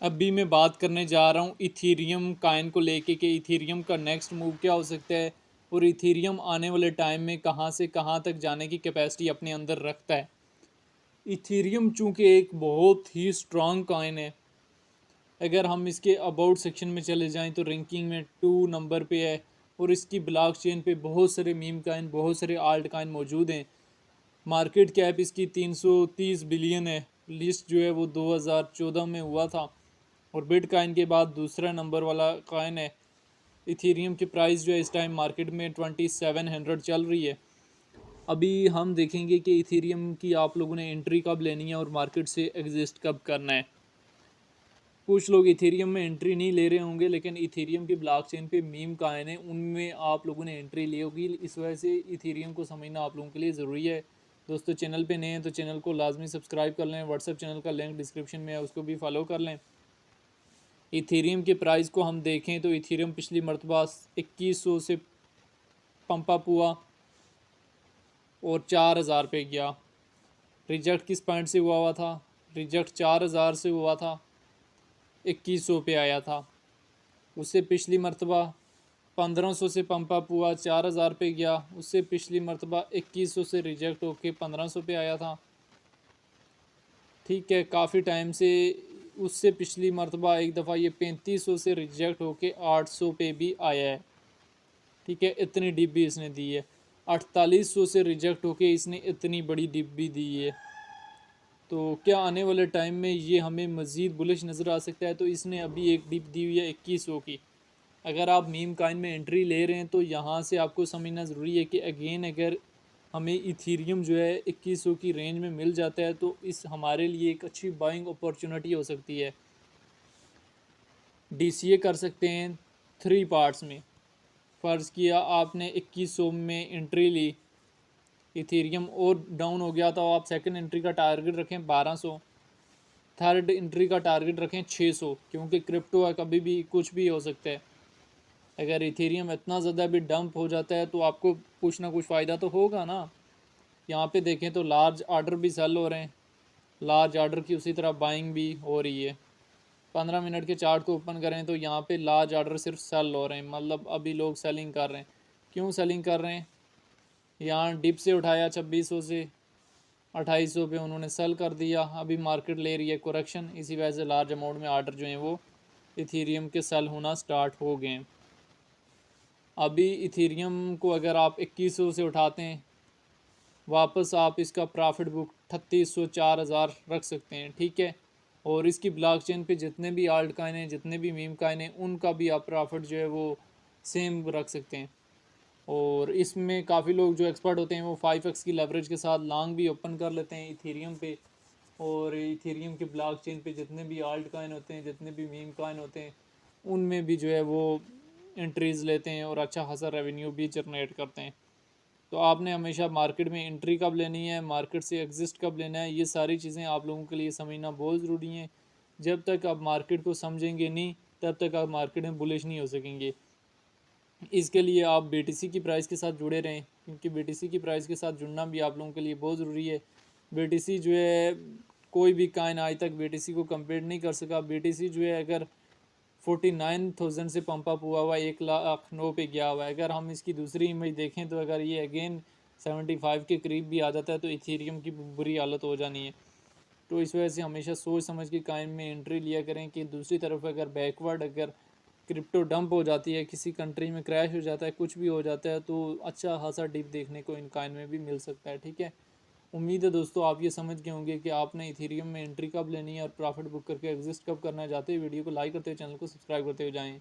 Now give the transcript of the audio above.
अभी मैं बात करने जा रहा हूँ इथीरियम काइन को लेके कि इथीरियम का नेक्स्ट मूव क्या हो सकता है और इथीरियम आने वाले टाइम में कहाँ से कहाँ तक जाने की कैपेसिटी अपने अंदर रखता है। इथीरियम चूँकि एक बहुत ही स्ट्रॉन्ग कॉइन है। अगर हम इसके अबाउट सेक्शन में चले जाएं तो रैंकिंग में 2 नंबर पे है और इसकी ब्लॉक चेन पे बहुत सारे मीम काइन, बहुत सारे आल्ट काइन मौजूद हैं। मार्केट कैप इसकी 330 बिलियन है। लिस्ट जो है वो 2014 में हुआ था और बिटकॉइन के बाद दूसरा नंबर वाला कॉइन है। इथेरियम की प्राइस जो है इस टाइम मार्केट में 2700 चल रही है। अभी हम देखेंगे कि इथेरियम की आप लोगों ने एंट्री कब लेनी है और मार्केट से एग्जिस्ट कब करना है। कुछ लोग इथेरियम में एंट्री नहीं ले रहे होंगे, लेकिन इथेरियम की ब्लॉकचेन पे मीम काइन है, उनमें आप लोगों ने एंट्री ली होगी। इस वजह से इथेरियम को समझना आप लोगों के लिए ज़रूरी है। दोस्तों, चैनल पे नए हैं तो चैनल को लाजमी सब्सक्राइब कर लें। व्हाट्सएप चैनल का लिंक डिस्क्रिप्शन में है, उसको भी फॉलो कर लें। इथेरियम के प्राइस को हम देखें तो इथेरियम पिछली मरतबा 2100 से पंप अप हुआ और 4000 पे गया। रिजेक्ट किस पॉइंट से हुआ था? रिजेक्ट 4000 से हुआ था, 2100 पे आया था। उससे पिछली मरतबा 1500 से पंप अप हुआ, 4000 पे गया। उससे पिछली मरतबा 2100 से रिजेक्ट होके 1500 पे आया था। ठीक है, काफ़ी टाइम से। उससे पिछली मरतबा एक दफ़ा ये 3500 से रिजेक्ट होके 800 पे भी आया है। ठीक है, इतनी डिप भी इसने दी है। 4800 से रिजेक्ट होके इसने इतनी बड़ी डिप भी दी है। तो क्या आने वाले टाइम में ये हमें मज़ीद बुलिश नज़र आ सकता है? तो इसने अभी एक डिप दी हुई है 2100 की। अगर आप मीम काइन में एंट्री ले रहे हैं तो यहाँ से आपको समझना ज़रूरी है कि अगेन अगर हमें इथीरियम जो है 2100 की रेंज में मिल जाता है तो इस हमारे लिए एक अच्छी बाइंग अपॉर्चुनिटी हो सकती है। डीसीए कर सकते हैं 3 पार्ट्स में। फ़र्ज़ किया आपने 2100 में एंट्री ली, इथेरियम और डाउन हो गया तो आप सेकंड एंट्री का टारगेट रखें 1200, थर्ड एंट्री का टारगेट रखें 600, क्योंकि क्रिप्टो है, कभी भी कुछ भी हो सकता है। अगर इथेरियम इतना ज़्यादा भी डंप हो जाता है तो आपको कुछ ना कुछ फ़ायदा तो होगा ना। यहाँ पे देखें तो लार्ज आर्डर भी सेल हो रहे हैं, लार्ज आर्डर की उसी तरह बाइंग भी हो रही है। 15 मिनट के चार्ट को ओपन करें तो यहाँ पे लार्ज आर्डर सिर्फ सेल हो रहे हैं, मतलब अभी लोग सेलिंग कर रहे हैं। क्यों सेलिंग कर रहे हैं? यहाँ डिप से उठाया 2600 से 2800 पे उन्होंने सेल कर दिया। अभी मार्केट ले रही है करेक्शन, इसी वजह से लार्ज अमाउंट में आर्डर जो हैं वो इथेरियम के सेल होना स्टार्ट हो गए हैं। अभी इथेरियम को अगर आप 2100 से उठाते हैं, वापस आप इसका प्रॉफिट बुक 3600 4000 रख सकते हैं। ठीक है, और इसकी ब्लॉकचेन पे जितने भी आल्ट काइन हैं, जितने भी मीम काइन हैं, उनका भी आप प्रॉफिट जो है वो सेम रख सकते हैं। और इसमें काफ़ी लोग जो एक्सपर्ट होते हैं वो 5x की लेवरेज के साथ लॉन्ग भी ओपन कर लेते हैं इथेरियम पे। और इथेरियम की ब्लॉकचेन पे जितने भी आल्ट काइन होते हैं, जितने भी मीम काइन होते हैं, उनमें भी जो है वो एंट्रीज़ लेते हैं और अच्छा खासा रेवेन्यू भी जनरेट करते हैं। तो आपने हमेशा मार्केट में एंट्री कब लेनी है, मार्केट से एग्जिस्ट कब लेना है, ये सारी चीज़ें आप लोगों के लिए समझना बहुत ज़रूरी हैं। जब तक आप मार्केट को समझेंगे नहीं, तब तक आप मार्केट में बुलिश नहीं हो सकेंगे। इसके लिए आप बीटीसी की प्राइस के साथ जुड़े रहें, क्योंकि बीटीसी की प्राइस के साथ जुड़ना भी आप लोगों के लिए बहुत ज़रूरी है। बीटीसी जो है, कोई भी काइन आज तक बीटीसी को कंपेयर नहीं कर सका। बीटीसी जो है अगर 49,000 से पंप अप हुआ हुआ 1,09,000 पे गया हुआ है। अगर हम इसकी दूसरी इमेज देखें तो अगर ये अगेन 75 के करीब भी आ जाता है तो इथेरियम की बुरी हालत हो जानी है। तो इस वजह से हमेशा सोच समझ के काइन में एंट्री लिया करें कि दूसरी तरफ अगर बैकवर्ड अगर क्रिप्टो डंप हो जाती है, किसी कंट्री में क्रैश हो जाता है, कुछ भी हो जाता है, तो अच्छा खासा डिप देखने को इन काइन में भी मिल सकता है। ठीक है, उम्मीद है दोस्तों आप ये समझ गए होंगे कि आपने इथेरियम में एंट्री कब लेनी है और प्रॉफिट बुक करके एग्जिस्ट कब करना है। जाते हुए वीडियो को लाइक करते हुए चैनल को सब्सक्राइब करते हुए जाएँ।